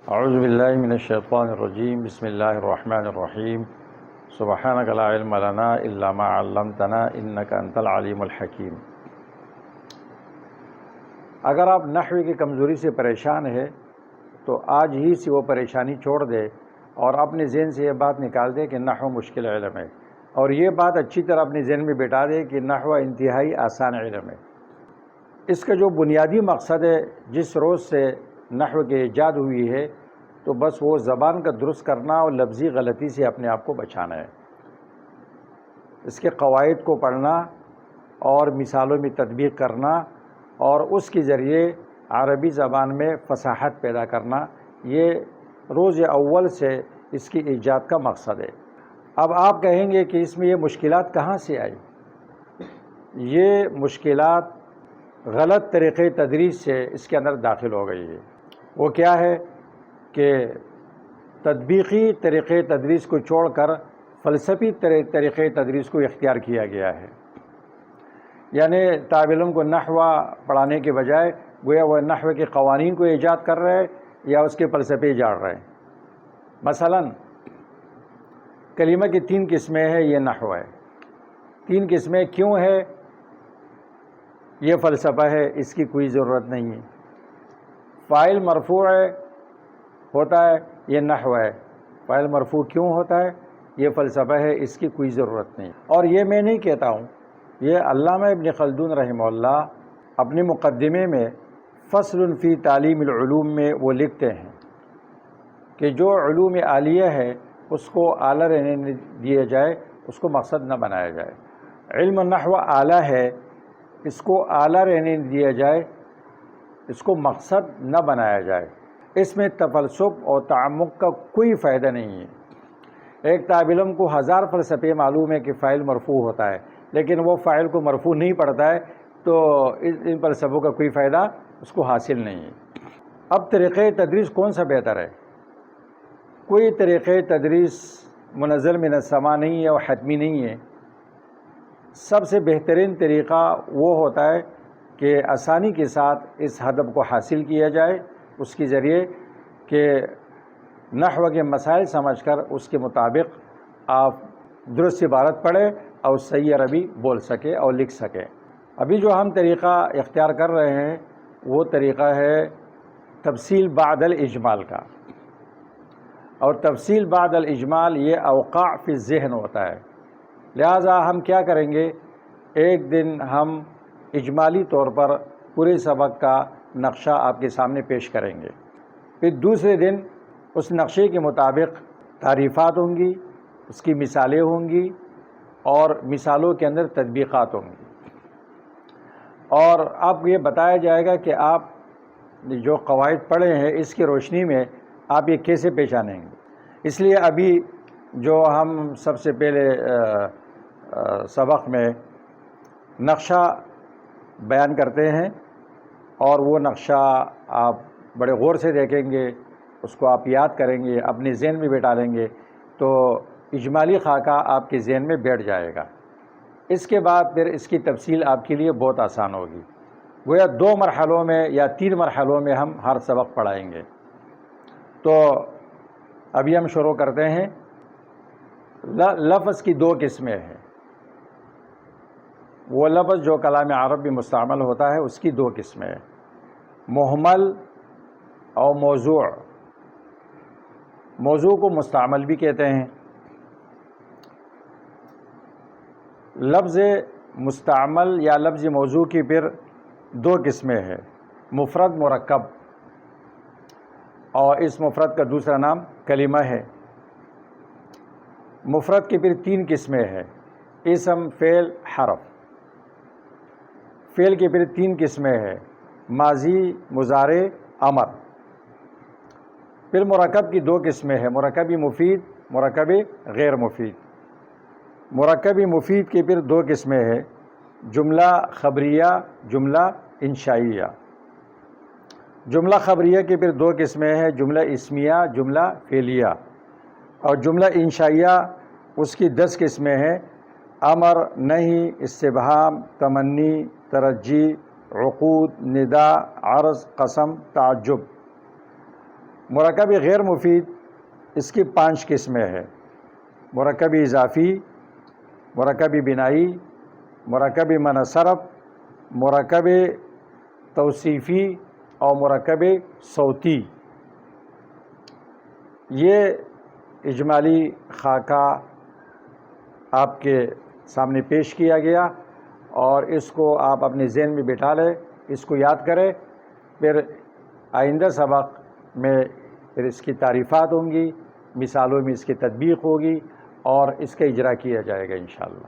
اعوذ باللہ من الشیطان الرجیم بسم اللہ الرحمن الرحیم سبحانک لا علم لنا الا ما علمتنا انک انت العلیم الحکیم۔ اگر آپ نحو کی کمزوری سے پریشان ہے تو آج ہی سے وہ پریشانی چھوڑ دے اور اپنے ذہن سے یہ بات نکال دے کہ نحو مشکل علم ہے، اور یہ بات اچھی طرح اپنے ذہن میں بٹھا دے کہ نحو انتہائی آسان علم ہے۔ اس کا جو بنیادی مقصد ہے، جس روز سے نحو کی ایجاد ہوئی ہے، تو بس وہ زبان کا درست کرنا اور لفظی غلطی سے اپنے آپ کو بچانا ہے۔ اس کے قواعد کو پڑھنا اور مثالوں میں تطبیق کرنا اور اس کے ذریعے عربی زبان میں فصاحت پیدا کرنا، یہ روز اول سے اس کی ایجاد کا مقصد ہے۔ اب آپ کہیں گے کہ اس میں یہ مشکلات کہاں سے آئی؟ یہ مشکلات غلط طریقے تدریس سے اس کے اندر داخل ہو گئی ہے۔ وہ کیا ہے کہ تطبیقی طریقے تدریس کو چھوڑ کر فلسفی طریقے تدریس کو اختیار کیا گیا ہے، یعنی طالب علم کو نحو پڑھانے کے بجائے گویا وہ نحو کے قوانین کو ایجاد کر رہے یا اس کے فلسفے جاڑ رہے ہیں۔ مثلا کلمہ کی 3 قسمیں ہیں، یہ نحو ہے۔ 3 قسمیں کیوں ہے؟ یہ فلسفہ ہے، اس کی کوئی ضرورت نہیں ہے۔ فاعل مرفوع ہوتا ہے، یہ نحو ہے۔ فاعل مرفوع کیوں ہوتا ہے؟ یہ فلسفہ ہے، اس کی کوئی ضرورت نہیں۔ اور یہ میں نہیں کہتا ہوں، یہ علامہ ابن خلدون رحمہ اللہ اپنے مقدمے میں فصل فی تعلیم العلوم میں وہ لکھتے ہیں کہ جو علوم عالیہ ہے اس کو اعلیٰ رہنے دیا جائے، اس کو مقصد نہ بنایا جائے۔ علم نحو اعلیٰ ہے، اس کو اعلیٰ رہنے دیا جائے، اس کو مقصد نہ بنایا جائے۔ اس میں تفلسف اور تعمق کا کوئی فائدہ نہیں ہے۔ ایک طالب علم کو 1000 فلسفے معلوم ہے کہ فاعل مرفوع ہوتا ہے، لیکن وہ فاعل کو مرفوع نہیں پڑھتا ہے تو ان فلسفوں کا کوئی فائدہ اس کو حاصل نہیں ہے۔ اب طریقۂ تدریس کون سا بہتر ہے؟ کوئی طریقۂ تدریس منزل من السماء نہیں ہے اور حتمی نہیں ہے۔ سب سے بہترین طریقہ وہ ہوتا ہے کہ آسانی کے ساتھ اس ہدف کو حاصل کیا جائے، اس کے ذریعے کہ نحو کے مسائل سمجھ کر اس کے مطابق آپ درست عبارت پڑھیں اور صحیح عربی بول سکے اور لکھ سکیں۔ ابھی جو ہم طریقہ اختیار کر رہے ہیں وہ طریقہ ہے تفصیل بعد الاجمال کا، اور تفصیل بعد الاجمال یہ اوقاع فی الذہن ہوتا ہے۔ لہٰذا ہم کیا کریں گے، ایک دن ہم اجمالی طور پر پورے سبق کا نقشہ آپ کے سامنے پیش کریں گے، پھر دوسرے دن اس نقشے کے مطابق تعریفات ہوں گی، اس کی مثالیں ہوں گی اور مثالوں کے اندر تطبیقات ہوں گی، اور آپ کو یہ بتایا جائے گا کہ آپ جو قواعد پڑھے ہیں اس کی روشنی میں آپ یہ کیسے پہچانیں گے۔ اس لیے ابھی جو ہم سب سے پہلے سبق میں نقشہ بیان کرتے ہیں، اور وہ نقشہ آپ بڑے غور سے دیکھیں گے، اس کو آپ یاد کریں گے، اپنے ذہن میں بٹھا لیں گے تو اجمالی خاکہ آپ کے ذہن میں بیٹھ جائے گا۔ اس کے بعد پھر اس کی تفصیل آپ کے لیے بہت آسان ہوگی۔ گویا 2 مرحلوں میں یا 3 مرحلوں میں ہم ہر سبق پڑھائیں گے۔ تو ابھی ہم شروع کرتے ہیں۔ لفظ کی 2 قسمیں ہیں۔ وہ لفظ جو کلام عرب میں مستعمل ہوتا ہے اس کی 2 قسمیں ہیں، محمل اور موضوع۔ موضوع کو مستعمل بھی کہتے ہیں۔ لفظ مستعمل یا لفظ موضوع کی پھر 2 قسمیں ہیں، مفرد مرکب، اور اس مفرد کا دوسرا نام کلمہ ہے۔ مفرد کی پھر 3 قسمیں ہیں، اسم، فعل، حرف۔ فعل کی پھر 3 قسمیں ہیں، ماضی، مضارع، امر۔ پھر مرکب کی 2 قسمیں ہیں، مرکب مفید، مرکب غیر مفید۔ مرکب مفید کی پھر 2 قسمیں ہیں، جملہ خبریہ، جملہ انشائیہ۔ جملہ خبریہ کی پھر 2 قسمیں ہیں، جملہ اسمیہ، جملہ فعلیہ۔ اور جملہ انشائیہ اس کی 10 قسمیں ہیں، امر، نہی، استفہام، تمنی، ترجی، عقود، ندا، عرض، قسم، تعجب۔ مرکب غیر مفید اس کی 5 قسمیں ہیں: مرکب اضافی، مرکب بنائی، مرکب منع صرف، مرکب توصیفی اور مرکب صوتی۔ یہ اجمالی خاکہ آپ کے سامنے پیش کیا گیا، اور اس کو آپ اپنے ذہن میں بٹھا لیں، اس کو یاد کریں، پھر آئندہ سبق میں پھر اس کی تعریفات ہوں گی، مثالوں میں اس کی تطبیق ہوگی اور اس کا اجرا کیا جائے گا انشاءاللہ۔